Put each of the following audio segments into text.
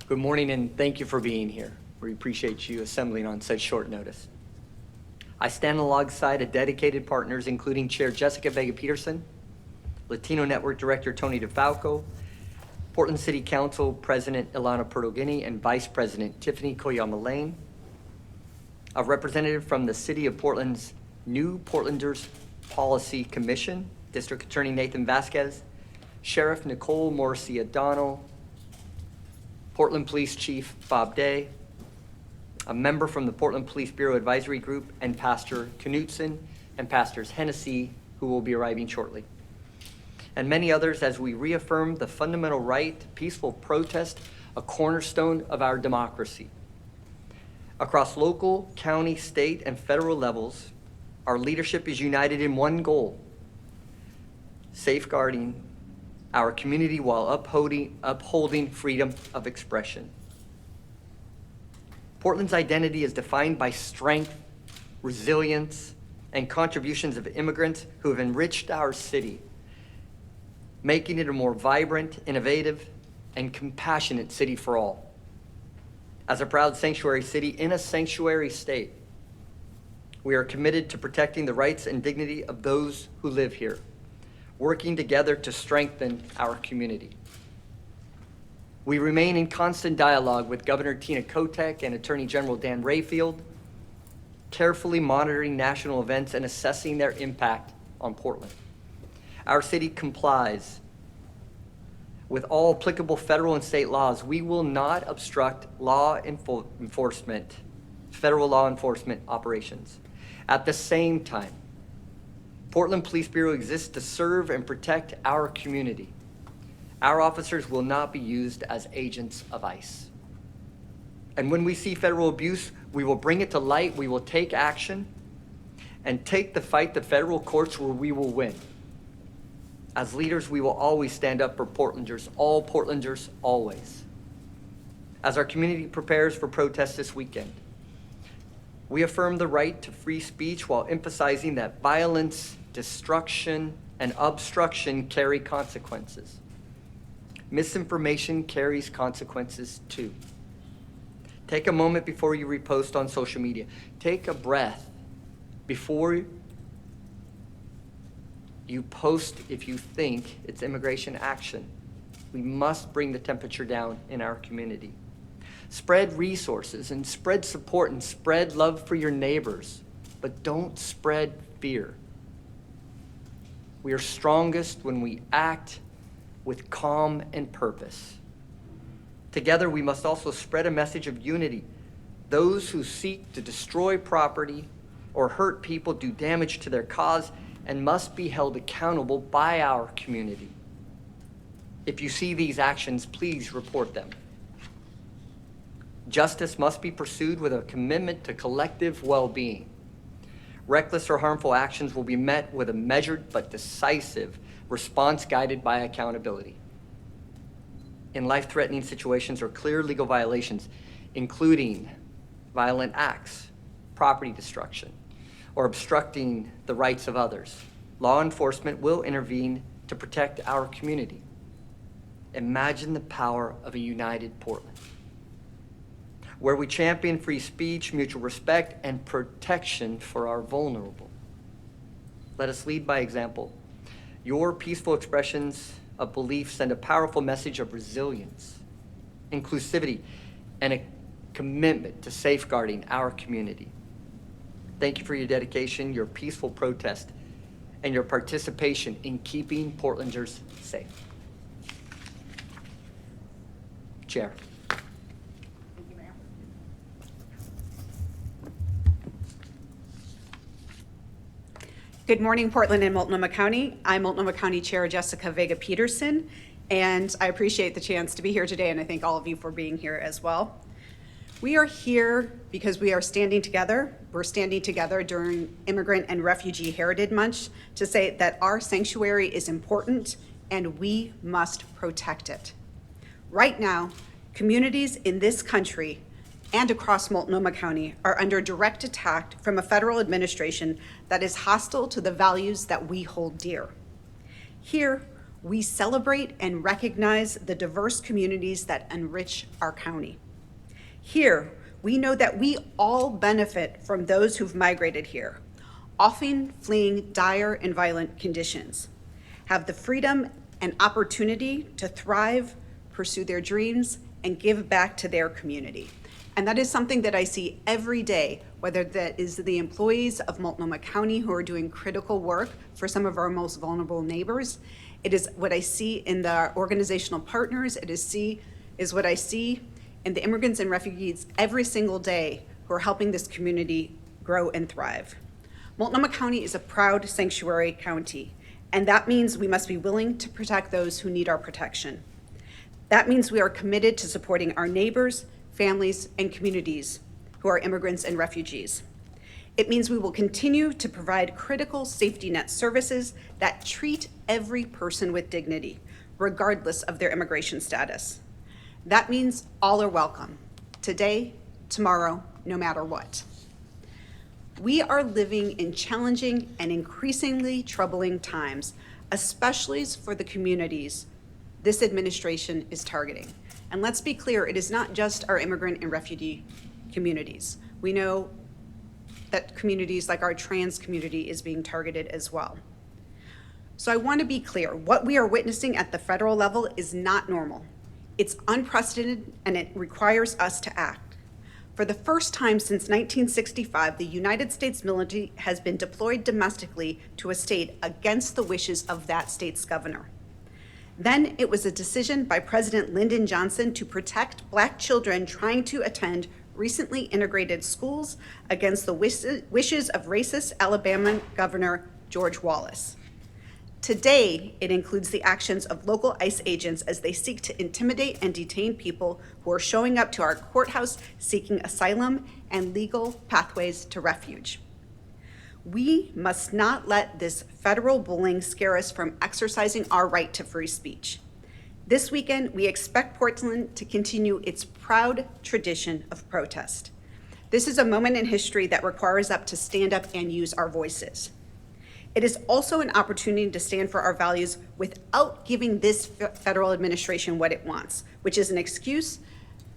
Good morning, and thank you for being here. We appreciate you assembling on such short notice. I stand alongside of dedicated partners, including Chair Jessica Vega-Peterson, Latino Network Director Tony DeFalco, Portland City Council President Ilana Perdoghini, and Vice President Tiffany Koyama Lane, a representative from the City of Portland's New Portlanders Policy Commission, District Attorney Nathan Vasquez, Sheriff Nicole Morrissey O'Donnell, Portland Police Chief Bob Day, a member from the Portland Police Bureau Advisory Group, and Pastor Knutson and Pastors Hennessy, who will be arriving shortly. And many others as we reaffirm the fundamental right to peaceful protest, a cornerstone of our democracy. Across local, county, state, and federal levels, our leadership is united in one goal: safeguarding our community while upholding freedom of expression. Portland's identity is defined by strength, resilience, and contributions of immigrants who have enriched our city, making it a more vibrant, innovative, and compassionate city for all. As a proud sanctuary city in a sanctuary state, we are committed to protecting the rights and dignity of those who live here, working together to strengthen our community. We remain in constant dialogue with Governor Tina Kotek and Attorney General Dan Rayfield, carefully monitoring national events and assessing their impact on Portland. Our city complies with all applicable federal and state laws. We will not obstruct federal law enforcement operations. At the same time, Portland Police Bureau exists to serve and protect our community. Our officers will not be used as agents of ICE. And when we see federal abuse, we will bring it to light, we will take action, and take the fight to federal courts where we will win. As leaders, we will always stand up for Portlanders, all Portlanders, always. As our community prepares for protests this weekend, we affirm the right to free speech while emphasizing that violence, destruction, and obstruction carry consequences. Misinformation carries consequences too. Take a moment before you repost on social media. Take a breath before you post if you think it's immigration action. We must bring the temperature down in our community. Spread resources and spread support and spread love for your neighbors, but don't spread fear. We are strongest when we act with calm and purpose. Together, we must also spread a message of unity. Those who seek to destroy property or hurt people do damage to their cause and must be held accountable by our community. If you see these actions, please report them. Justice must be pursued with a commitment to collective well-being. Reckless or harmful actions will be met with a measured but decisive response guided by accountability. In life-threatening situations or clear legal violations, including violent acts, property destruction, or obstructing the rights of others, law enforcement will intervene to protect our community. Imagine the power of a united Portland, where we champion free speech, mutual respect, and protection for our vulnerable. Let us lead by example. Your peaceful expressions of belief send a powerful message of resilience, inclusivity, and a commitment to safeguarding our community. Thank you for your dedication, your peaceful protest, and your participation in keeping Portlanders safe. Chair. Good morning, Portland and Multnomah County. I'm Multnomah County Chair Jessica Vega-Peterson, and I appreciate the chance to be here today, and I thank all of you for being here as well. We are here because we are standing together. We're standing together during Immigrant and Refugee Heritage Month to say that our sanctuary is important and we must protect it. Right now, communities in this country and across Multnomah County are under direct attack from a federal administration that is hostile to the values that we hold dear. Here, We celebrate and recognize the diverse communities that enrich our county. Here, we know that we all benefit from those who've migrated here, often fleeing dire and violent conditions, have the freedom and opportunity to thrive, pursue their dreams, and give back to their community. And that is something that I see every day, whether that is the employees of Multnomah County who are doing critical work for some of our most vulnerable neighbors. It is what I see in the organizational partners. It is what I see in the immigrants and refugees every single day who are helping this community grow and thrive. Multnomah County is a proud sanctuary county, and that means we must be willing to protect those who need our protection. That means we are committed to supporting our neighbors, families, and communities who are immigrants and refugees. It means we will continue to provide critical safety net services that treat every person with dignity, regardless of their immigration status. That means all are welcome, today, tomorrow, no matter what. We are living in challenging and increasingly troubling times, especially for the communities this administration is targeting. And let's be clear, it is not just our immigrant and refugee communities. We know that communities like our trans community is being targeted as well. So I want to be clear, what we are witnessing at the federal level is not normal. It's unprecedented and it requires us to act. For the first time since 1965, the United States military has been deployed domestically to a state against the wishes of that state's governor. Then it was a decision by President Lyndon Johnson to protect Black children trying to attend recently integrated schools against the wishes of racist Alabama Governor George Wallace. Today, it includes the actions of local ICE agents as they seek to intimidate and detain people who are showing up to our courthouse seeking asylum and legal pathways to refuge. We must not let this federal bullying scare us from exercising our right to free speech. This weekend, we expect Portland to continue its proud tradition of protest. This is a moment in history that requires us to stand up and use our voices. It is also an opportunity to stand for our values without giving this federal administration what it wants, which is an excuse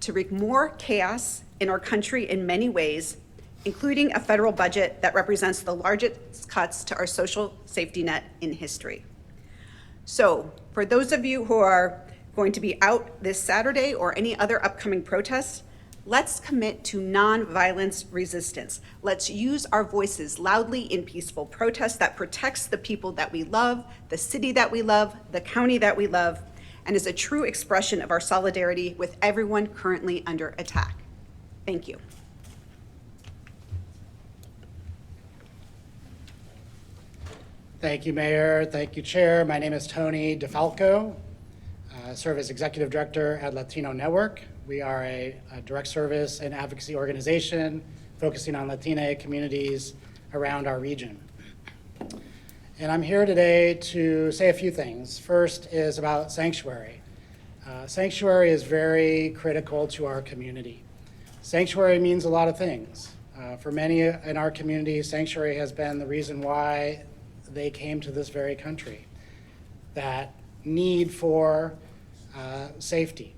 to wreak more chaos in our country in many ways, including a federal budget that represents the largest cuts to our social safety net in history. So for those of you who are going to be out this Saturday or any other upcoming protests, let's commit to nonviolence resistance. Let's use our voices loudly in peaceful protest that protects the people that we love, the city that we love, the county that we love, and is a true expression of our solidarity with everyone currently under attack. Thank you. Thank you, Mayor. Thank you, Chair. My name is Tony DeFalco. I serve as Executive Director at Latino Network. We are a direct service and advocacy organization focusing on Latina communities around our region. And I'm here today to say a few things. First is about sanctuary. Sanctuary is very critical to our community. Sanctuary means a lot of things. For many in our community, sanctuary has been the reason why they came to this very country. That need for safety.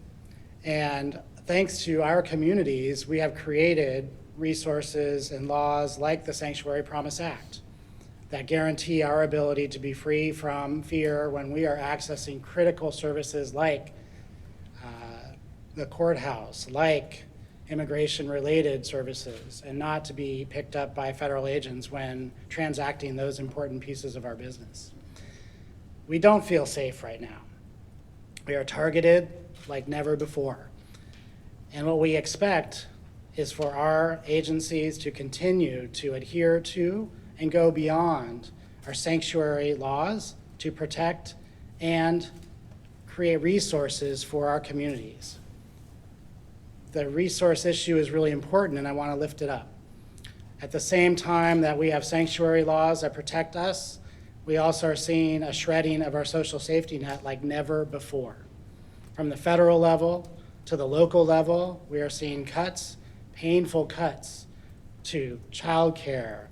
And thanks to our communities, we have created resources and laws like the Sanctuary Promise Act that guarantee our ability to be free from fear when we are accessing critical services like the courthouse, like immigration-related services, and not to be picked up by federal agents when transacting those important pieces of our business. We don't feel safe right now. We are targeted like never before. And what we expect is for our agencies to continue to adhere to and go beyond our sanctuary laws to protect and create resources for our communities. The resource issue is really important, and I want to lift it up. At the same time that we have sanctuary laws that protect us, we also are seeing a shredding of our social safety net like never before. From the federal level to the local level, we are seeing cuts, painful cuts to childcare,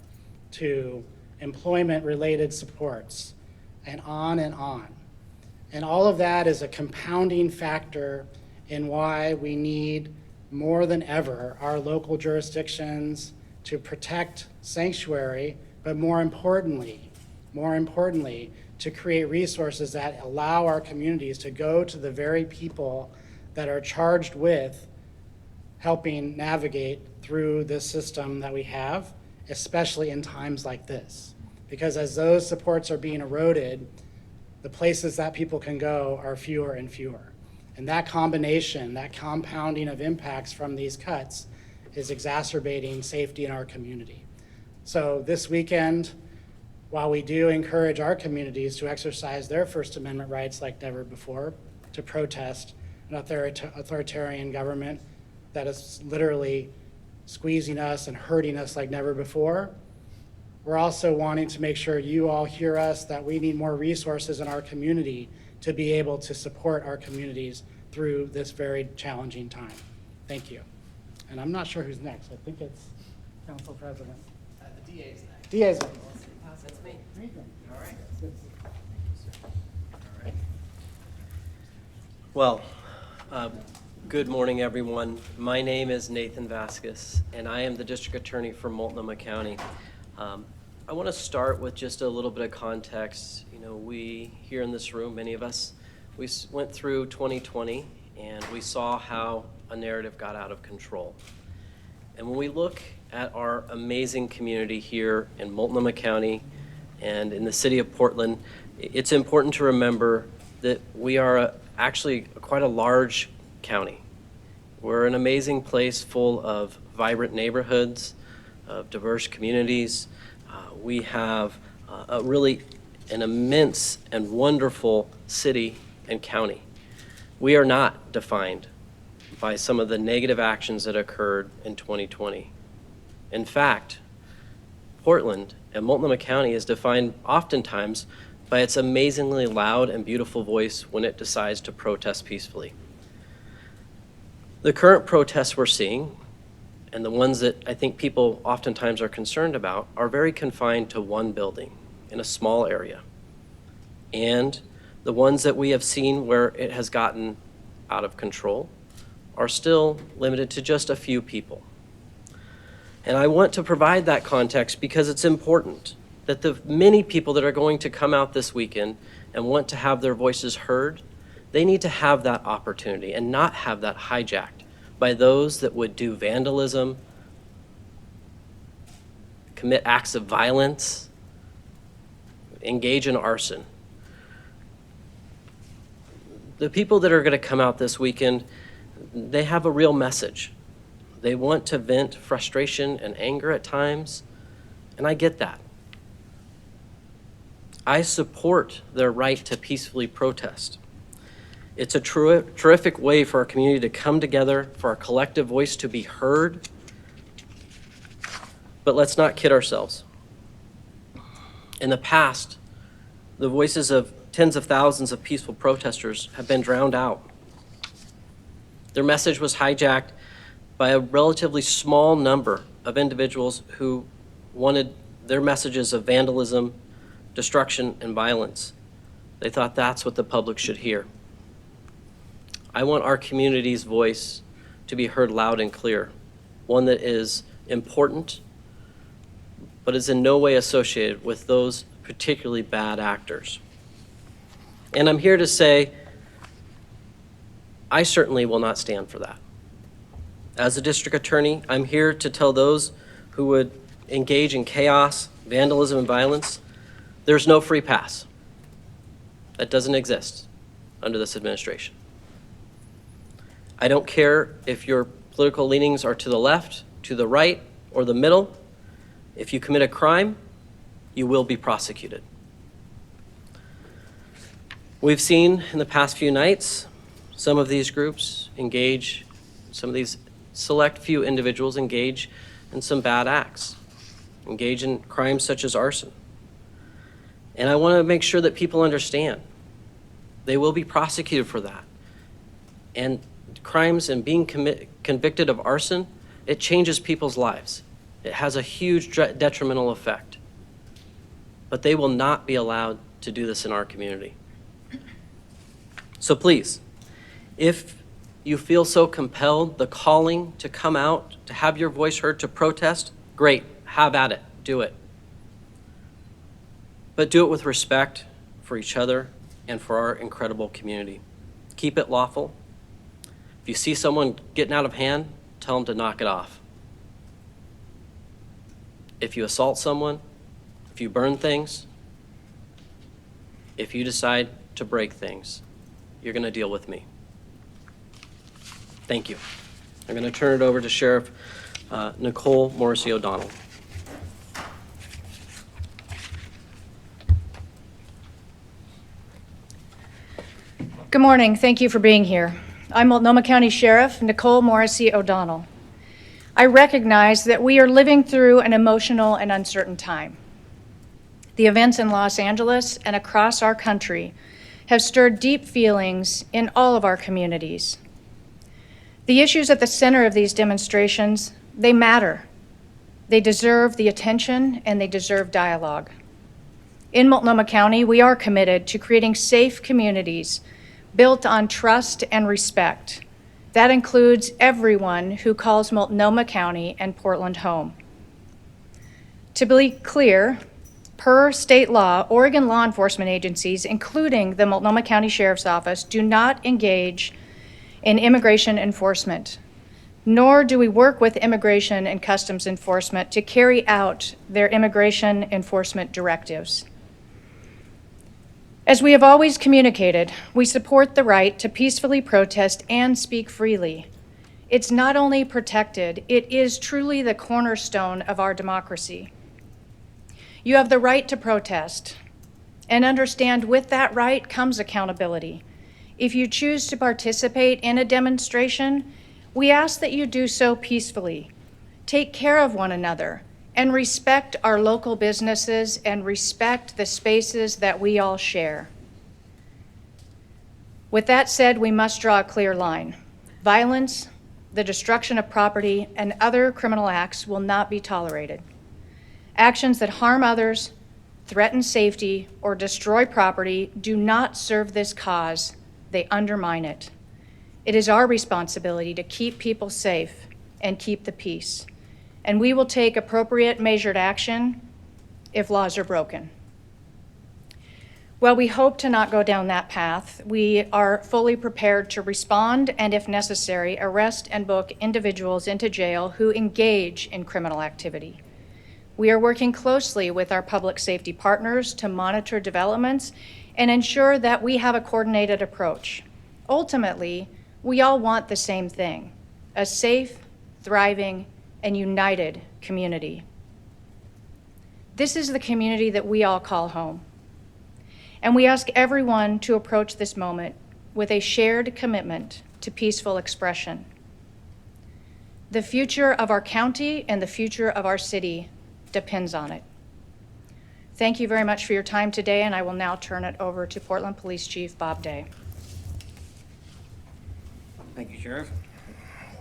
to employment-related supports, and on and on. And all of that is a compounding factor in why we need more than ever our local jurisdictions to protect sanctuary, but more importantly, to create resources that allow our communities to go to the very people that are charged with helping navigate through this system that we have, especially in times like this. Because as those supports are being eroded, the places that people can go are fewer and fewer. And that combination, that compounding of impacts from these cuts is exacerbating safety in our community. So this weekend, while we do encourage our communities to exercise their First Amendment rights like never before, to protest an authoritarian government that is literally squeezing us and hurting us like never before, we're also wanting to make sure you all hear us that we need more resources in our community to be able to support our communities through this very challenging time. Thank you. And I'm not sure who's next. I think it's Council President. The DA is next. Diaz. All That's me. right. Well, good morning, everyone. My name is Nathan Vasquez, and I am the District Attorney for Multnomah County. I want to start with just a little bit of context. You know, we here in this room, many of us, we went through 2020, and we saw how a narrative got out of control. And when we look at our amazing community here in Multnomah County and in the city of Portland, it's important to remember that we are actually quite a large county. We're an amazing place full of vibrant neighborhoods, of diverse communities. We have really an immense and wonderful city and county. We are not defined by some of the negative actions that occurred in 2020. In fact, Portland and Multnomah County is defined oftentimes by its amazingly loud and beautiful voice when it decides to protest peacefully. The current protests we're seeing, and the ones that I think people oftentimes are concerned about, are very confined to one building in a small area. And the ones that we have seen where it has gotten out of control are still limited to just a few people. And I want to provide that context because it's important that the many people that are going to come out this weekend and want to have their voices heard, they need to have that opportunity and not have that hijacked by those that would do vandalism, commit acts of violence, engage in arson. The people that are going to come out this weekend, they have a real message. They want to vent frustration and anger at times, and I get that. I support their right to peacefully protest. It's a terrific way for our community to come together, for our collective voice to be heard. But let's not kid ourselves. In the past, the voices of tens of thousands of peaceful protesters have been drowned out. Their message was hijacked by a relatively small number of individuals who wanted their messages of vandalism, destruction, and violence. They thought that's what the public should hear. I want our community's voice to be heard loud and clear, one that is important, but is in no way associated with those particularly bad actors. And I'm here to say, I certainly will not stand for that. As a district attorney, I'm here to tell those who would engage in chaos, vandalism, and violence, there's no free pass. That doesn't exist under this administration. I don't care if your political leanings are to the left, to the right, or the middle. If you commit a crime, you will be prosecuted. We've seen in the past few nights some of these groups engage, some of these select few individuals engage in some bad acts, engage in crimes such as arson. And I want to make sure that people understand they will be prosecuted for that. And crimes and being convicted of arson, it changes people's lives. It has a huge detrimental effect. But they will not be allowed to do this in our community. So please, if you feel so compelled, the calling to come out, to have your voice heard, to protest, great, have at it, do it. But do it with respect for each other and for our incredible community. Keep it lawful. If you see someone getting out of hand, tell them to knock it off. If you assault someone, if you burn things, if you decide to break things, you're going to deal with me. Thank you. I'm going to turn it over to Sheriff Nicole Morrissey O'Donnell. Good morning. Thank you for being here. I'm Multnomah County Sheriff Nicole Morrissey O'Donnell. I recognize that we are living through an emotional and uncertain time. The events in Los Angeles and across our country have stirred deep feelings in all of our communities. The issues at the center of these demonstrations, they matter. They deserve the attention and they deserve dialogue. In Multnomah County, we are committed to creating safe communities built on trust and respect. That includes everyone who calls Multnomah County and Portland home. To be clear, per state law, Oregon law enforcement agencies, including the Multnomah County Sheriff's Office, do not engage in immigration enforcement, nor do we work with Immigration and Customs Enforcement to carry out their immigration enforcement directives. As we have always communicated, we support the right to peacefully protest and speak freely. It's not only protected, it is truly the cornerstone of our democracy. You have the right to protest, and understand with that right comes accountability. If you choose to participate in a demonstration, we ask that you do so peacefully, take care of one another, and respect our local businesses and respect the spaces that we all share. With that said, we must draw a clear line. Violence, the destruction of property, and other criminal acts will not be tolerated. Actions that harm others, threaten safety, or destroy property do not serve this cause. They undermine it. It is our responsibility to keep people safe and keep the peace. And we will take appropriate measured action if laws are broken. While we hope to not go down that path, we are fully prepared to respond and, if necessary, arrest and book individuals into jail who engage in criminal activity. We are working closely with our public safety partners to monitor developments and ensure that we have a coordinated approach. Ultimately, we all want the same thing: a safe, thriving, and united community. This is the community that we all call home. And we ask everyone to approach this moment with a shared commitment to peaceful expression. The future of our county and the future of our city depends on it. Thank you very much for your time today, and I will now turn it over to Portland Police Chief Bob Day. Thank you, Sheriff.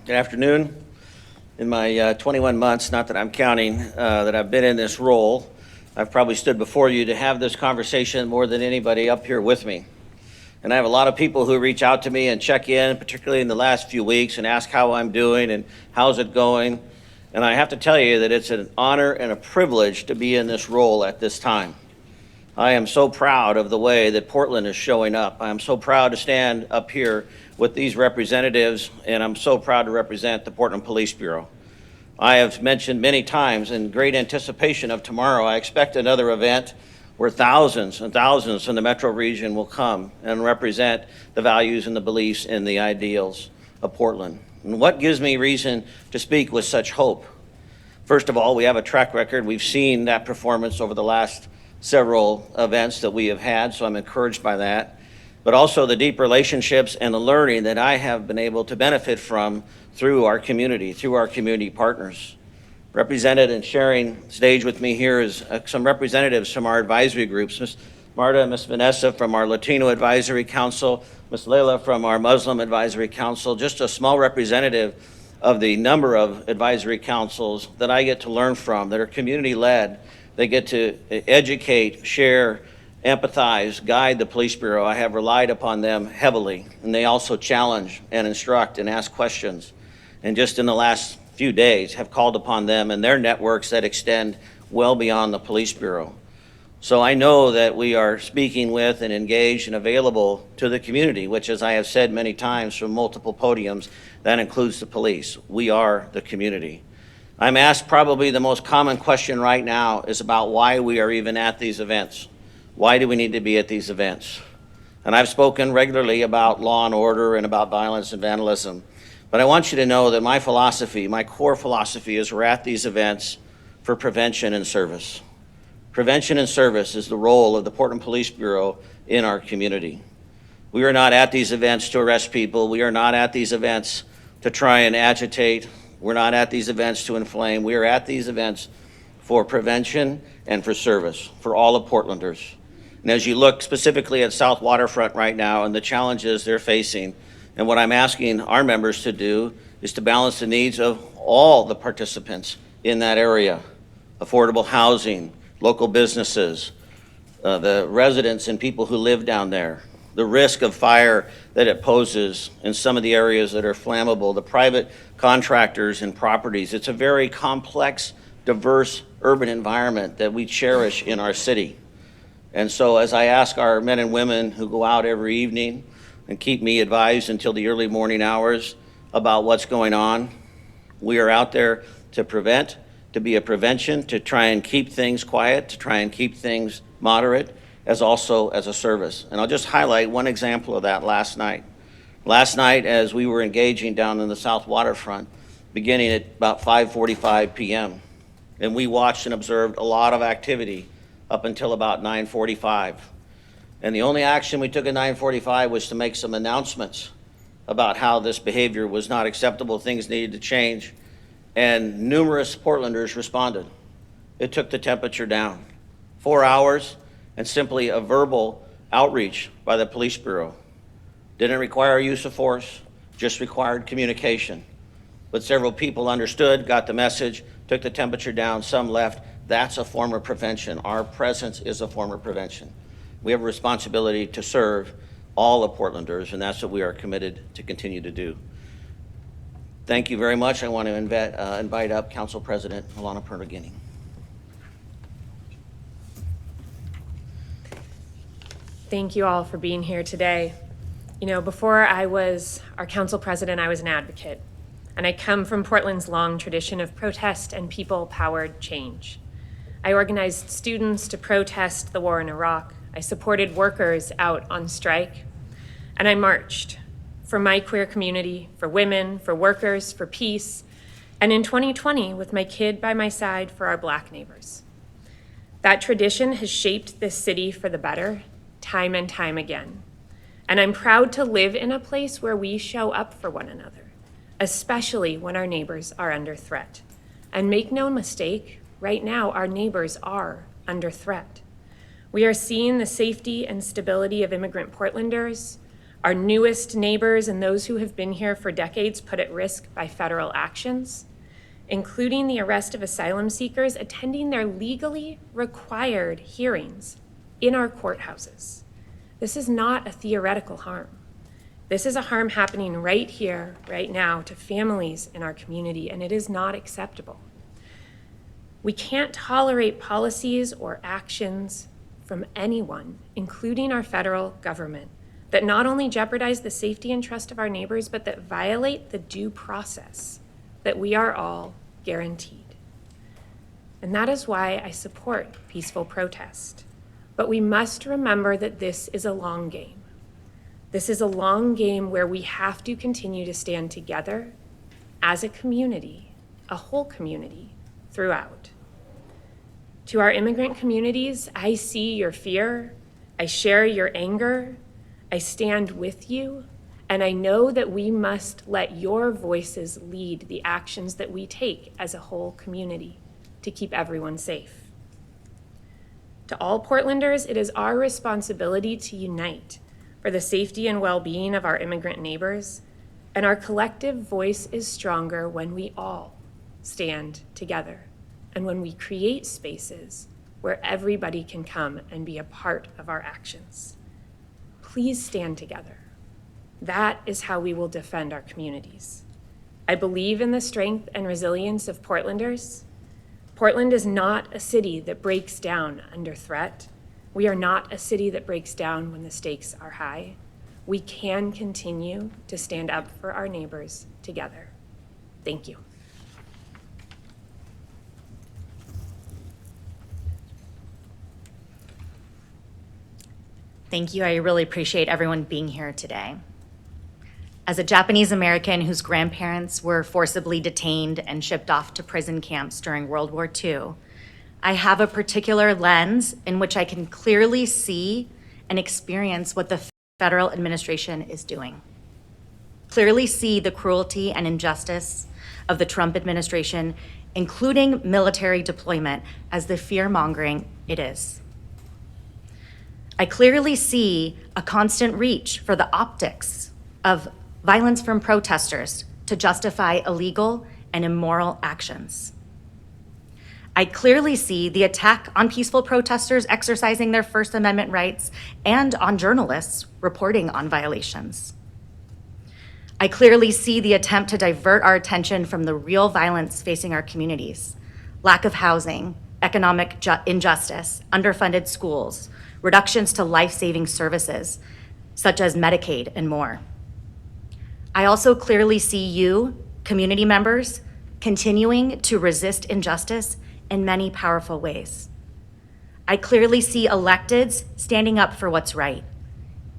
Good afternoon. In my 21 months, not that I'm counting, that I've been in this role, I've probably stood before you to have this conversation more than anybody up here with me. And I have a lot of people who reach out to me and check in, particularly in the last few weeks, and ask how I'm doing and how's it going. And I have to tell you that it's an honor and a privilege to be in this role at this time. I am so proud of the way that Portland is showing up. I am so proud to stand up here with these representatives, and I'm so proud to represent the Portland Police Bureau. I have mentioned many times, in great anticipation of tomorrow, I expect another event where thousands and thousands from the metro region will come and represent the values and the beliefs and the ideals of Portland. And what gives me reason to speak with such hope? First of all, we have a track record. We've seen that performance over the last several events that we have had, so I'm encouraged by that. But also the deep relationships and the learning that I have been able to benefit from through our community partners. Represented and sharing stage with me here is some representatives from our advisory groups. Ms. Marta and Ms. Vanessa from our Latino Advisory Council, Ms. Leila from our Muslim Advisory Council, just a small representative of the number of advisory councils that I get to learn from that are community-led. They get to educate, share, empathize, guide the police bureau. I have relied upon them heavily, and they also challenge and instruct and ask questions. And just in the last few days have called upon them and their networks that extend well beyond the police bureau. So I know that we are speaking with and engaged and available to the community, which, as I have said many times from multiple podiums, that includes the police. We are the community. I'm asked probably the most common question right now is about why we are even at these events. Why do we need to be at these events? And I've spoken regularly about law and order and about violence and vandalism. But I want you to know that my philosophy, my core philosophy, is we're at these events for prevention and service. Prevention and service is the role of the Portland Police Bureau in our community. We are not at these events to arrest people. We are not at these events to try and agitate. We're not at these events to inflame. We are at these events for prevention and for service for all of Portlanders. And as you look specifically at South Waterfront right now and the challenges they're facing, and what I'm asking our members to do is to balance the needs of all the participants in that area: affordable housing, local businesses, the residents and people who live down there, the risk of fire that it poses in some of the areas that are flammable, the private contractors and properties. It's a very complex, diverse urban environment that we cherish in our city. And so as I ask our men and women who go out every evening and keep me advised until the early morning hours about what's going on, we are out there to prevent, to be a prevention, to try and keep things quiet, to try and keep things moderate, as also as a service. And I'll just highlight one example of that last night. Last night, as we were engaging down in the South Waterfront, beginning at about 5:45 p.m., and we watched and observed a lot of activity up until about 9:45. And the only action we took at 9:45 was to make some announcements about how this behavior was not acceptable, things needed to change, and numerous Portlanders responded. It took the temperature down. 4 hours and simply a verbal outreach by the police bureau. Didn't require use of force, just required communication. But several people understood, got the message, took the temperature down, some left. That's a form of prevention. Our presence is a form of prevention. We have a responsibility to serve all of Portlanders, and that's what we are committed to continue to do. Thank you very much. I want to invite up Council President Alana Pernaginny. Thank you all for being here today. You know, before I was our council president, I was an advocate, and I come from Portland's long tradition of protest and people-powered change. I organized students to protest the war in Iraq. I supported workers out on strike, and I marched for my queer community, for women, for workers, for peace, and in 2020, with my kid by my side, for our Black neighbors. That tradition has shaped this city for the better, time and time again. And I'm proud to live in a place where we show up for one another, especially when our neighbors are under threat. And make no mistake, right now, our neighbors are under threat. We are seeing the safety and stability of immigrant Portlanders, our newest neighbors and those who have been here for decades put at risk by federal actions, including the arrest of asylum seekers attending their legally required hearings in our courthouses. This is not a theoretical harm. This is a harm happening right here, right now, to families in our community, and it is not acceptable. We can't tolerate policies or actions from anyone, including our federal government, that not only jeopardize the safety and trust of our neighbors, but that violate the due process that we are all guaranteed. And that is why I support peaceful protest. But we must remember that this is a long game. This is a long game where we have to continue to stand together as a community, a whole community, throughout. To our immigrant communities, I see your fear, I share your anger, I stand with you, and I know that we must let your voices lead the actions that we take as a whole community to keep everyone safe. To all Portlanders, it is our responsibility to unite for the safety and well-being of our immigrant neighbors, and our collective voice is stronger when we all stand together and when we create spaces where everybody can come and be a part of our actions. Please stand together. That is how we will defend our communities. I believe in the strength and resilience of Portlanders. Portland is not a city that breaks down under threat. We are not a city that breaks down when the stakes are high. We can continue to stand up for our neighbors together. Thank you. Thank you. I really appreciate everyone being here today. As a Japanese American whose grandparents were forcibly detained and shipped off to prison camps during World War II, I have a particular lens in which I can clearly see and experience what the federal administration is doing. Clearly see the cruelty and injustice of the Trump administration, including military deployment, as the fear-mongering it is. I clearly see a constant reach for the optics of violence from protesters to justify illegal and immoral actions. I clearly see the attack on peaceful protesters exercising their First Amendment rights and on journalists reporting on violations. I clearly see the attempt to divert our attention from the real violence facing our communities: lack of housing, economic injustice, underfunded schools, reductions to life-saving services, such as Medicaid and more. I also clearly see you, community members, continuing to resist injustice in many powerful ways. I clearly see electeds standing up for what's right,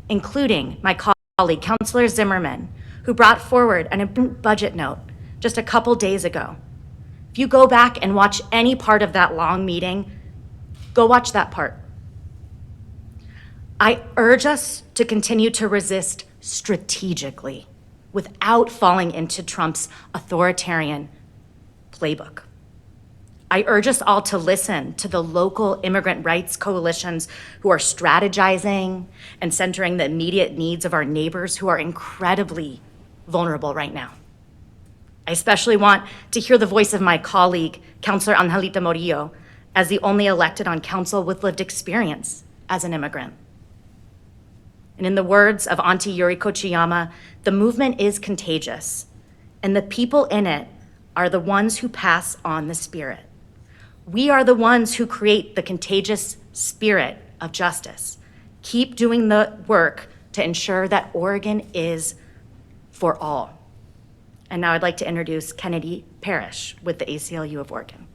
including my colleague, Councilor Zimmerman, who brought forward an important budget note just a couple days ago. If you go back and watch any part of that long meeting, go watch that part. I urge us to continue to resist strategically without falling into Trump's authoritarian playbook. I urge us all to listen to the local immigrant rights coalitions who are strategizing and centering the immediate needs of our neighbors who are incredibly vulnerable right now. I especially want to hear the voice of my colleague, Councilor Angelita Murillo, as the only elected on council with lived experience as an immigrant. And in the words of Auntie Yuriko Chiyama, the movement is contagious, and the people in it are the ones who pass on the spirit. We are the ones who create the contagious spirit of justice. Keep doing the work to ensure that Oregon is for all. And now I'd like to introduce Kennedy Parrish with the ACLU of Oregon.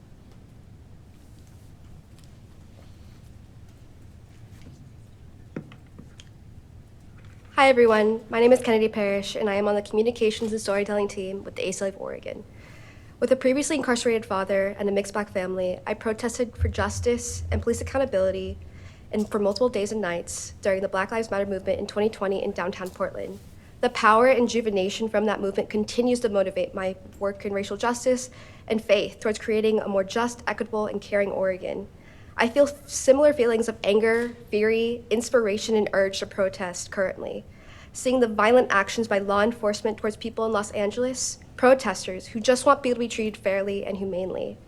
Hi everyone, my name is Kennedy Parrish and I am on the Communications and Storytelling team with the ACLU of Oregon. With a previously incarcerated father and a mixed Black family, I protested for justice and police accountability and for multiple days and nights during the Black Lives Matter movement in 2020 in downtown Portland. The power and rejuvenation from that movement continues to motivate my work in racial justice and faith towards creating a more just, equitable, and caring Oregon. I feel similar feelings of anger, fury, inspiration, and urge to protest currently. Seeing the violent actions by law enforcement towards people in Los Angeles, protesters who just want people to be treated fairly and humanely.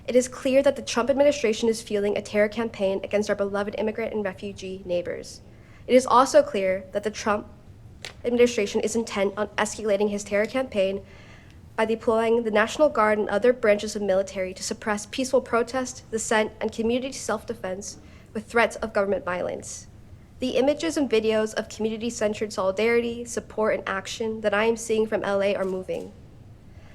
It is clear that the Trump administration is fueling a terror campaign against our beloved immigrant and refugee neighbors. It is also clear that the Trump administration is intent on escalating his terror campaign by deploying the National Guard and other branches of military to suppress peaceful protest, dissent, and community self-defense with threats of government violence. The images and videos of community-centered solidarity, support, and action that I am seeing from LA are moving.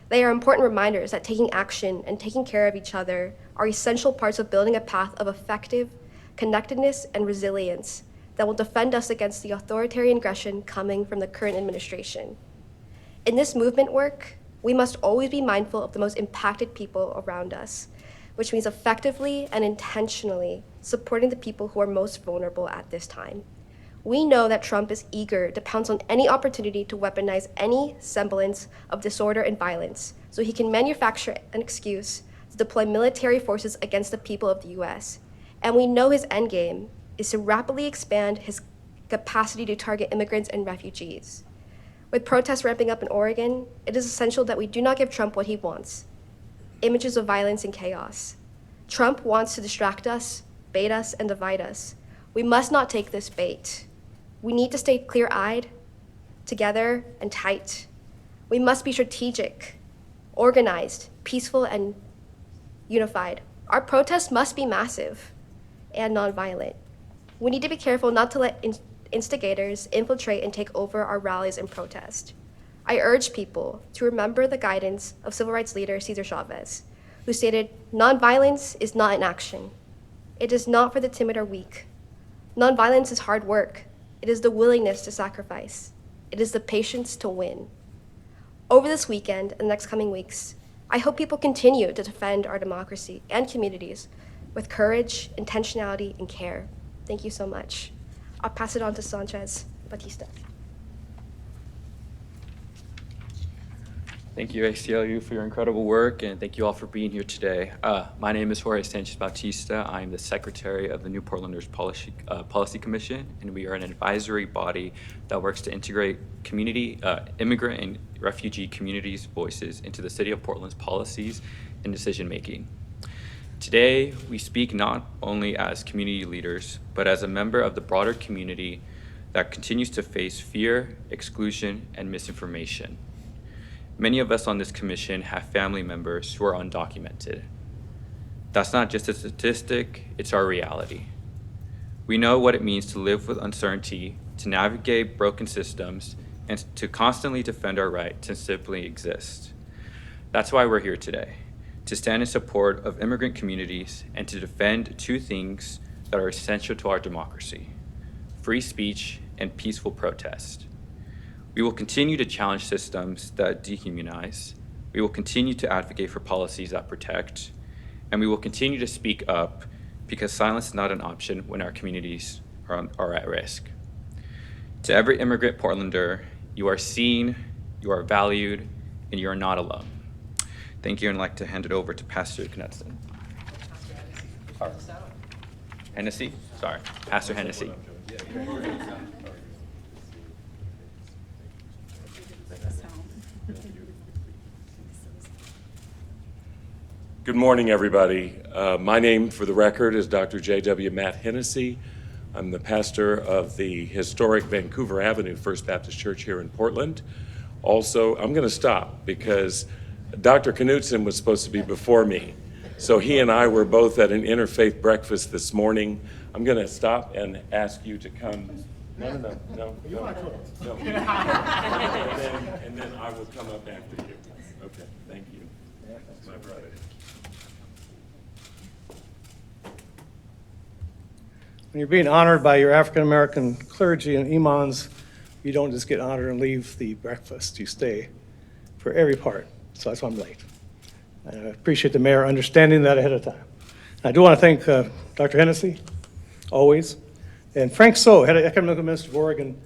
They are important reminders that taking action and taking care of each other are essential parts of building a path of effective connectedness and resilience that will defend us against the authoritarian aggression coming from the current administration. In this movement work, we must always be mindful of the most impacted people around us, which means effectively and intentionally supporting the people who are most vulnerable at this time. We know that Trump is eager to pounce on any opportunity to weaponize any semblance of disorder and violence, so he can manufacture an excuse to deploy military forces against the people of the US. And we know his endgame is to rapidly expand his capacity to target immigrants and refugees. With protests ramping up in Oregon, it is essential that we do not give Trump what he wants: images of violence and chaos. Trump wants to distract us bait us and divide us. We must not take this bait. We need to stay clear-eyed, together, and tight. We must be strategic, organized, peaceful, and unified. Our protests must be massive and nonviolent. We need to be careful not to let instigators infiltrate and take over our rallies and protest. I urge people to remember the guidance of civil rights leader Cesar Chavez, who stated, "Nonviolence is not an action. It is not for the timid or weak. Nonviolence is hard work. It is the willingness to sacrifice. It is the patience to win." Over this weekend and the next coming weeks, I hope people continue to defend our democracy and communities with courage, intentionality, and care. Thank you so much. I'll pass it on to Sanchez Batista. Thank you, ACLU, for your incredible work, and thank you all for being here today. My name is Jorge Sanchez Bautista. I am the Secretary of the New Portlanders Policy Commission, and we are an advisory body that works to integrate community, immigrant and refugee communities' voices into the City of Portland's policies and decision-making. Today, we speak not only as community leaders, but as a member of the broader community that continues to face fear, exclusion, and misinformation. Many of us on this commission have family members who are undocumented. That's not just a statistic, it's our reality. We know what it means to live with uncertainty, to navigate broken systems, and to constantly defend our right to simply exist. That's why we're here today, to stand in support of immigrant communities and to defend two things that are essential to our democracy: free speech and peaceful protest. We will continue to challenge systems that dehumanize. We will continue to advocate for policies that protect. And we will continue to speak up because silence is not an option when our communities are at risk. To every immigrant Portlander, you are seen, you are valued, and you are not alone. Thank you, and I'd like to hand it over to Pastor Knudsen. Hennessy? Sorry, Pastor Hennessy. Good morning, everybody. My name, for the record, is Dr. J.W. Matt Hennessy. I'm the pastor of the historic Vancouver Avenue First Baptist Church here in Portland. Also, I'm going to stop because Dr. Knudsen was supposed to be before me. So he and I were both at an interfaith breakfast this morning. I'm going to stop and ask you to come. No. And then I will come up after you. Okay, thank you. My brother. When you're being honored by your African-American clergy and imams, you don't just get honored and leave the breakfast. You stay for every part. So that's why I'm late. And I appreciate the mayor understanding that ahead of time. I do want to thank Dr. Hennessy, always, and Frank So, head of Economic Minister of Oregon,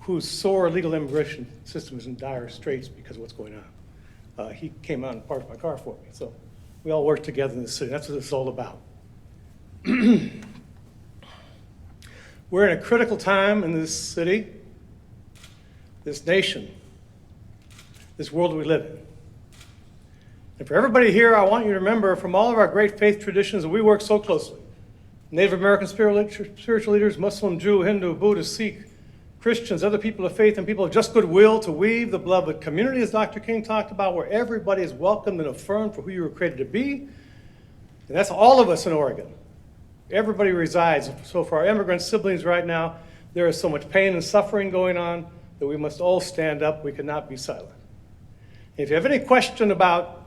whose sore legal immigration system is in dire straits because of what's going on. He came out and parked my car for me. So we all work together in the city. That's what it's all about. We're in a critical time in this city, this nation, this world we live in. And for everybody here, I want you to remember from all of our great faith traditions that we work so closely. Native American spiritual leaders, Muslim, Jew, Hindu, Buddhist, Sikh, Christians, other people of faith, and people of just goodwill to weave the beloved community, as Dr. King talked about, where everybody is welcomed and affirmed for who you were created to be. And that's all of us in Oregon. Everybody resides. So for our immigrant siblings right now, there is so much pain and suffering going on that we must all stand up. We cannot be silent. If you have any question about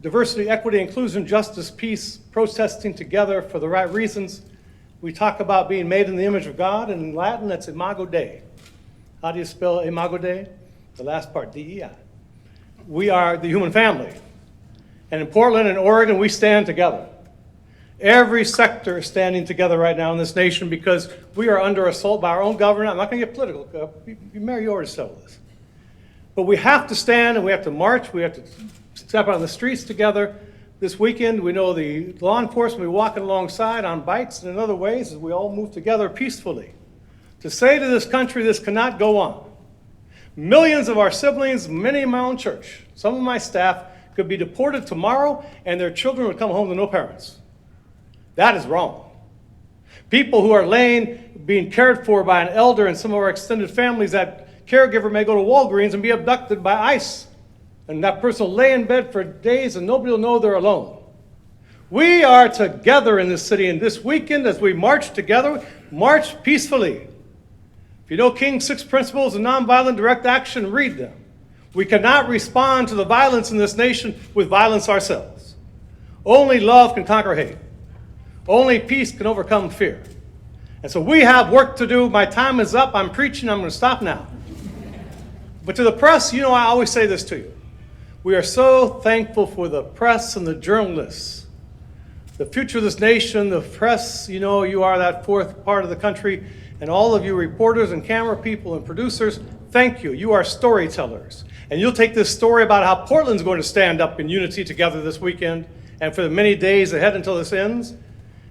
diversity, equity, inclusion, justice, peace, protesting together for the right reasons, we talk about being made in the image of God, and in Latin, that's Imago Dei. How do you spell Imago Dei? The last part, D-E-I. We are the human family. And in Portland and Oregon, we stand together. Every sector is standing together right now in this nation because we are under assault by our own government. I'm not going to get political. Mayor, you already settled this. But we have to stand and we have to march. We have to step out on the streets together. This weekend, we know the law enforcement will be walking alongside on bikes and in other ways as we all move together peacefully to say to this country, this cannot go on. Millions of our siblings, many in my own church, some of my staff could be deported tomorrow and their children would come home to no parents. That is wrong. People who are being cared for by an elder and some of our extended families, that caregiver may go to Walgreens and be abducted by ICE. And that person will lay in bed for days and nobody will know they're alone. We are together in this city, and this weekend as we march together, march peacefully. If you know King's 6 Principles of Nonviolent Direct Action, read them. We cannot respond to the violence in this nation with violence ourselves. Only love can conquer hate. Only peace can overcome fear. And so we have work to do. My time is up. I'm preaching. I'm going to stop now. But to the press, I always say this to you. We are so thankful for the press and the journalists. The future of this nation, the press, you are that fourth part of the country. And all of you reporters and camera people and producers, thank you. You are storytellers. And you'll take this story about how Portland's going to stand up in unity together this weekend and for the many days ahead until this ends.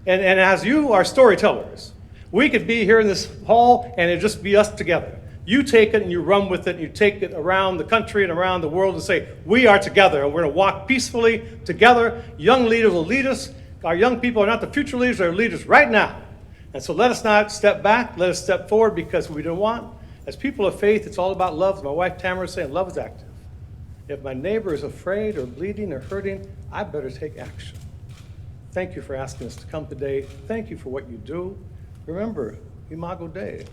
And as you are storytellers, we could be here in this hall and it'd just be us together. You take it and you run with it and you take it around the country and around the world and say, we are together and we're going to walk peacefully together. Young leaders will lead us. Our young people are not the future leaders, they're leaders right now. And so let us not step back, let us step forward, because we don't want, as people of faith, it's all about love. As my wife Tamara is saying, love is active. If my neighbor is afraid or bleeding or hurting, I better take action. Thank you for asking us to come today. Thank you for what you do. Remember, Imago Dei.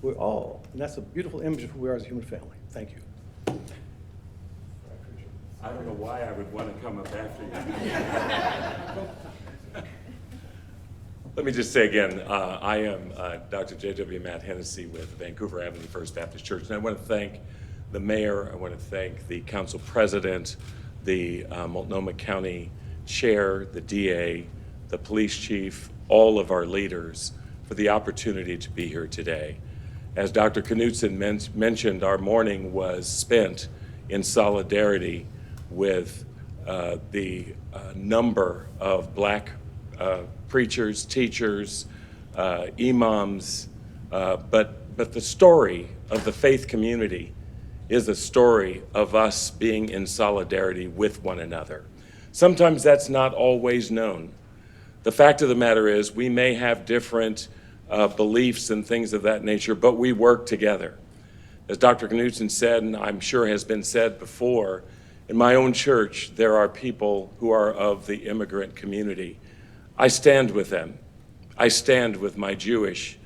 We're all, and that's a beautiful image of who we are as a human family. Thank you. I don't know why I would want to come up after you. Let me just say again, I am Dr. J.W. Matt Hennessy with Vancouver Avenue First Baptist Church, and I want to thank the mayor, I want to thank the council president, the Multnomah County chair, the DA, the police chief, all of our leaders for the opportunity to be here today. As Dr. Knutson mentioned, our morning was spent in solidarity with the number of black preachers, teachers, imams, but the story of the faith community is a story of us being in solidarity with one another. Sometimes that's not always known. The fact of the matter is we may have different beliefs and things of that nature, but we work together. As Dr. Knutson said, and I'm sure has been said before, in my own church, there are people who are of the immigrant community. I stand with them. I stand with my Jewish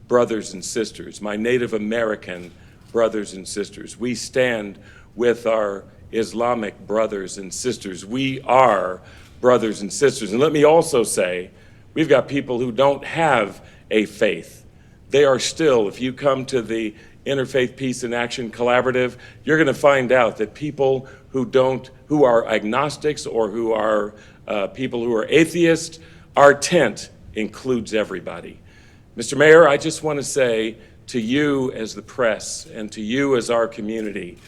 brothers and sisters, my Native American brothers and sisters. We stand with our Islamic brothers and sisters. We are brothers and sisters. And let me also say, we've got people who don't have a faith. They are still, if you come to the Interfaith Peace and Action Collaborative, you're going to find out that people who are agnostics or who are people who are atheists, our tent includes everybody. Mr. Mayor, I just want to say to you as the press and to you as our community,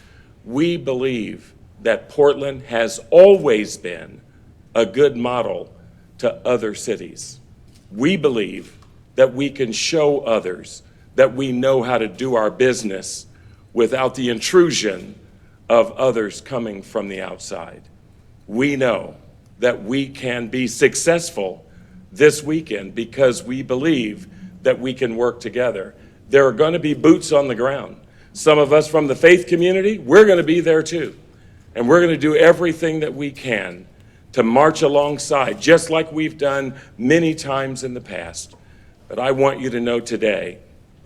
we believe that Portland has always been a good model to other cities. We believe that we can show others that we know how to do our business without the intrusion of others coming from the outside. We know that we can be successful this weekend because we believe that we can work together. There are going to be boots on the ground. Some of us from the faith community, we're going to be there too. And we're going to do everything that we can to march alongside, just like we've done many times in the past. But I want you to know today,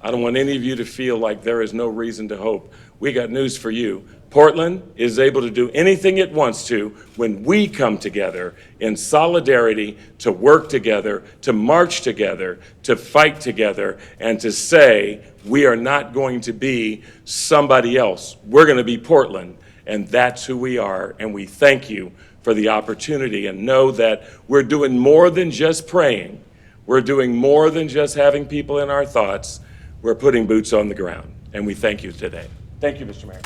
I don't want any of you to feel like there is no reason to hope. We got news for you. Portland is able to do anything it wants to when we come together in solidarity to work together, to march together, to fight together, and to say we are not going to be somebody else. We're going to be Portland, and that's who we are. And we thank you for the opportunity and know that we're doing more than just praying. We're doing more than just having people in our thoughts. We're putting boots on the ground, and we thank you today. Thank you, Mr. Mayor.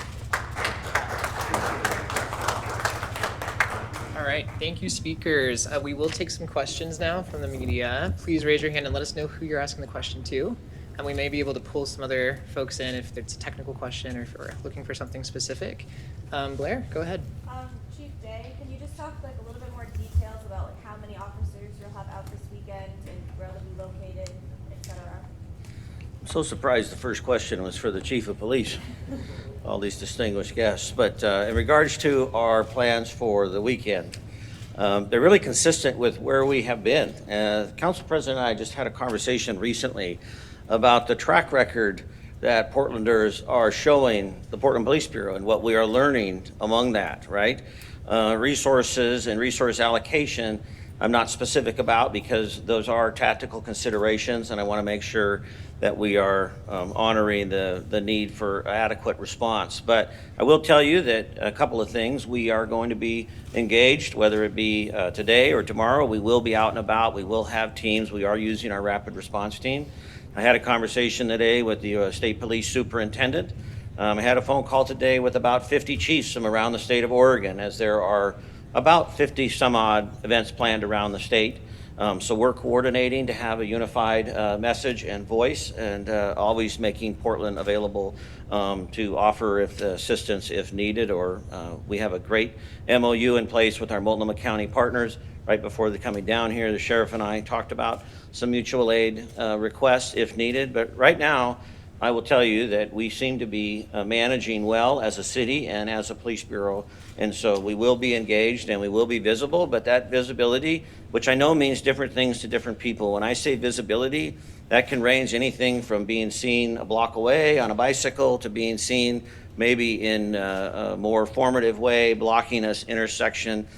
All right, thank you, speakers. We will take some questions now from the media. Please raise your hand and let us know who you're asking the question to. And we may be able to pull some other folks in if it's a technical question or if we're looking for something specific. Blair, go ahead. Chief Day, can you just talk like a little bit more details about like how many officers you'll have out this weekend and where they'll be located, So surprised the first question was for the chief of police, all these distinguished guests. But in regards to our plans for the weekend, they're really consistent with where we have been. Council President and I just had a conversation recently about the track record that Portlanders are showing the Portland Police Bureau and what we are learning among that, right? Resources and resource allocation, I'm not specific about because those are tactical considerations, and I want to make sure that we are honoring the need for adequate response. But I will tell you that a couple of things. We are going to be engaged, whether it be today or tomorrow. We will be out and about. We will have teams. We are using our rapid response team. I had a conversation today with the state police superintendent. I had a phone call today with about 50 chiefs from around the state of Oregon, as there are about 50 some odd events planned around the state. So we're coordinating to have a unified message and voice, and always making Portland available to offer assistance if needed. Or we have a great MOU in place with our Multnomah County partners. Right before the coming down here, the sheriff and I talked about some mutual aid requests if needed. But right now, I will tell you that we seem to be managing well as a city and as a police bureau. And so we will be engaged and we will be visible, but that visibility, which I know means different things to different people. When I say visibility, that can range anything from being seen a block away on a bicycle to being seen maybe in a more formative way, blocking us intersection.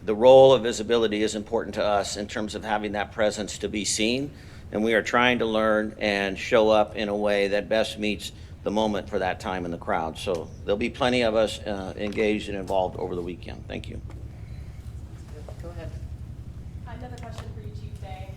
The role of visibility is important to us in terms of having that presence to be seen. And we are trying to learn and show up in a way that best meets the moment for that time in the crowd. So there'll be plenty of us engaged and involved over the weekend. Thank you. Go ahead. Another question for you, Chief Day.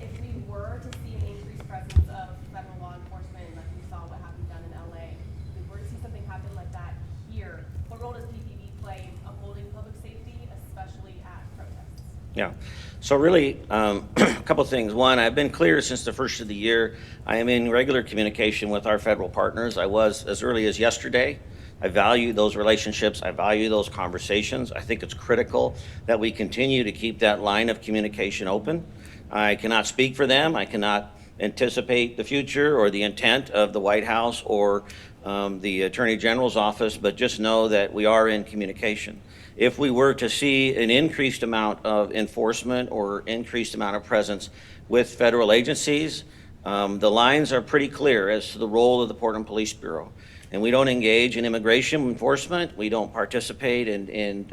If we were to see an increased presence of federal law enforcement, like we saw what happened down in LA, if we were to see something happen like that here, what role does PPB play in upholding public safety, especially at protests? Yeah. So really, a couple of things. One, I've been clear since the first of the year. I am in regular communication with our federal partners. I was as early as yesterday. I value those relationships. I value those conversations. I think it's critical that we continue to keep that line of communication open. I cannot speak for them. I cannot anticipate the future or the intent of the White House or the Attorney General's office, but just know that we are in communication. If we were to see an increased amount of enforcement or increased amount of presence with federal agencies, the lines are pretty clear as to the role of the Portland Police Bureau. And we don't engage in immigration enforcement. We don't participate in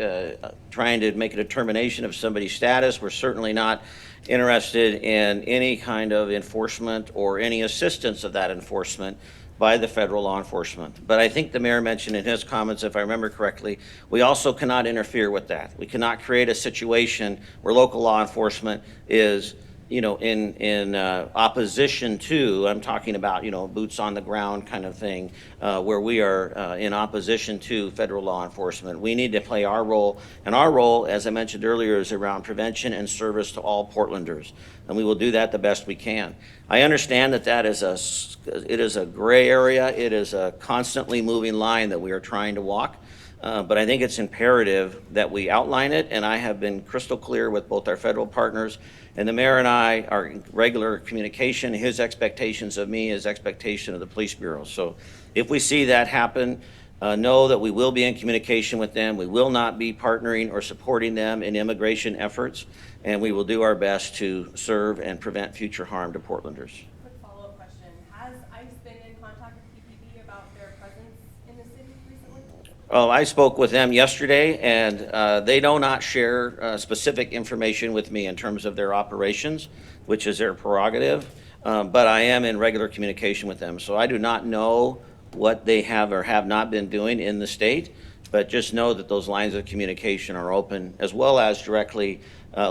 trying to make a determination of somebody's status. We're certainly not interested in any kind of enforcement or any assistance of that enforcement by the federal law enforcement. But I think the mayor mentioned in his comments, if I remember correctly, we also cannot interfere with that. We cannot create a situation where local law enforcement is, in opposition to, I'm talking about, boots on the ground kind of thing, where we are in opposition to federal law enforcement. We need to play our role, and our role, as I mentioned earlier, is around prevention and service to all Portlanders, and we will do that the best we can. I understand that it is a gray area. It is a constantly moving line that we are trying to walk. But I think it's imperative that we outline it, and I have been crystal clear with both our federal partners, and the mayor and I are in regular communication. His expectations of me, his expectation of the police bureau. So if we see that happen, know that we will be in communication with them. We will not be partnering or supporting them in immigration efforts, and we will do our best to serve and prevent future harm to Portlanders. Quick follow-up question. Has ICE been in contact with PPB about their presence in the city recently? Well, I spoke with them yesterday, and they do not share specific information with me in terms of their operations, which is their prerogative, but I am in regular communication with them. So I do not know what they have or have not been doing in the state, but just know that those lines of communication are open, as well as directly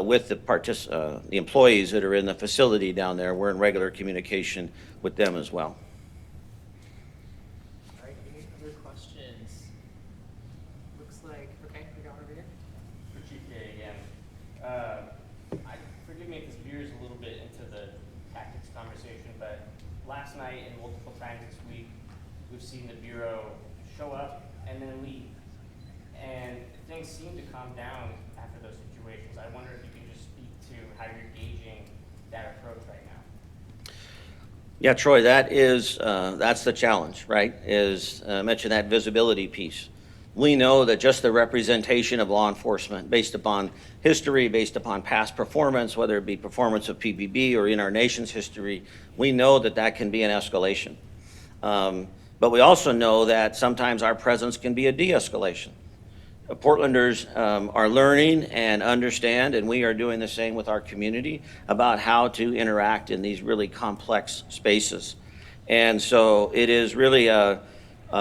with the employees that are in the facility down there. We're in regular communication with them as well. All right, any other questions? Looks like, okay, we got over here. For Chief Day again. Forgive me if this veers a little bit into the tactics conversation, but last night and multiple times this week, we've seen the Bureau show up and then leave. And things seem to calm down after those situations. I wonder if you can just speak to how you're gauging that approach right now. Yeah, Troy, that's the challenge, right? I mentioned that visibility piece. We know that just the representation of law enforcement based upon history, based upon past performance, whether it be performance of PBB or in our nation's history, we know that that can be an escalation. But we also know that sometimes our presence can be a de-escalation. Portlanders are learning and understand, and we are doing the same with our community, about how to interact in these really complex spaces. And so it is really a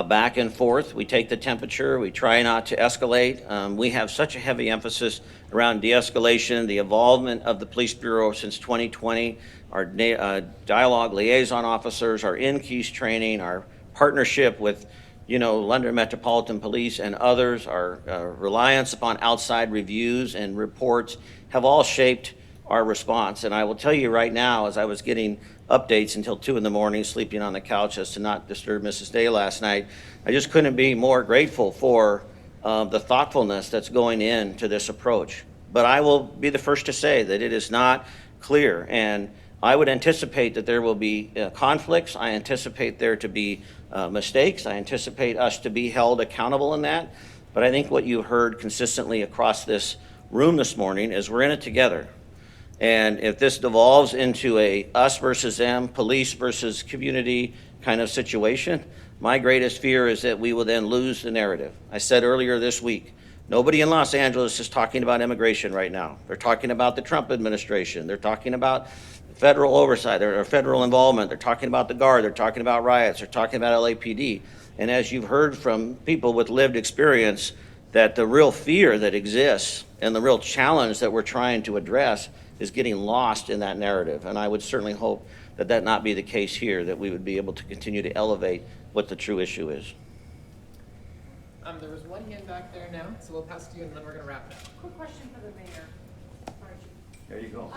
back and forth. We take the temperature. We try not to escalate. We have such a heavy emphasis around de-escalation, the involvement of the Police Bureau since 2020, our dialogue liaison officers, our in-keys training, our partnership with London Metropolitan Police and others, our reliance upon outside reviews and reports have all shaped our response. And I will tell you right now, as I was getting updates until 2 a.m, sleeping on the couch as to not disturb Mrs. Day last night, I just couldn't be more grateful for the thoughtfulness that's going into this approach. But I will be the first to say that it is not clear, and I would anticipate that there will be conflicts. I anticipate there to be mistakes. I anticipate us to be held accountable in that. But I think what you heard consistently across this room this morning is we're in it together. And if this devolves into a us versus them, police versus community kind of situation, my greatest fear is that we will then lose the narrative. I said earlier this week, nobody in Los Angeles is talking about immigration right now. They're talking about the Trump administration. They're talking about federal oversight or federal involvement. They're talking about the Guard. They're talking about riots. They're talking about LAPD. And as you've heard from people with lived experience, that the real fear that exists and the real challenge that we're trying to address is getting lost in that narrative. And I would certainly hope that that not be the case here, that we would be able to continue to elevate what the true issue is. There was one hand back there now, so we'll pass to you and then we're going to wrap it up. Quick question for the mayor. There you go.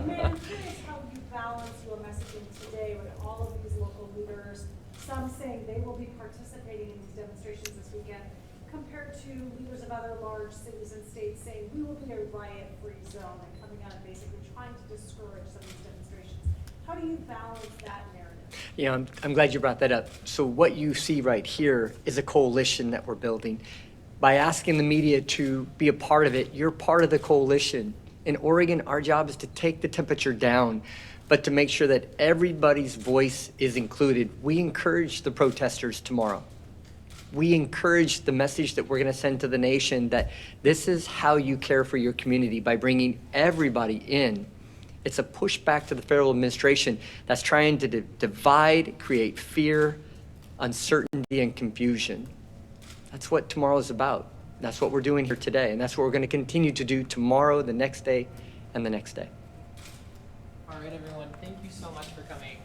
Mayor, I'm curious how you balance your messaging today with all of these local leaders, some saying they will be participating in these demonstrations this weekend, compared to leaders of other large cities and states saying we will be a riot-free zone and coming out and basically trying to discourage some of these demonstrations. How do you balance that narrative? I'm glad you brought that up. So what you see right here is a coalition that we're building. By asking the media to be a part of it, you're part of the coalition. In Oregon, our job is to take the temperature down, but to make sure that everybody's voice is included. We encourage the protesters tomorrow. We encourage the message that we're going to send to the nation that this is how you care for your community, by bringing everybody in. It's a pushback to the federal administration that's trying to divide, create fear, uncertainty, and confusion. That's what tomorrow is about. That's what we're doing here today, and that's what we're going to continue to do tomorrow, the next day, and the next day. All right, everyone. Thank you so much for coming.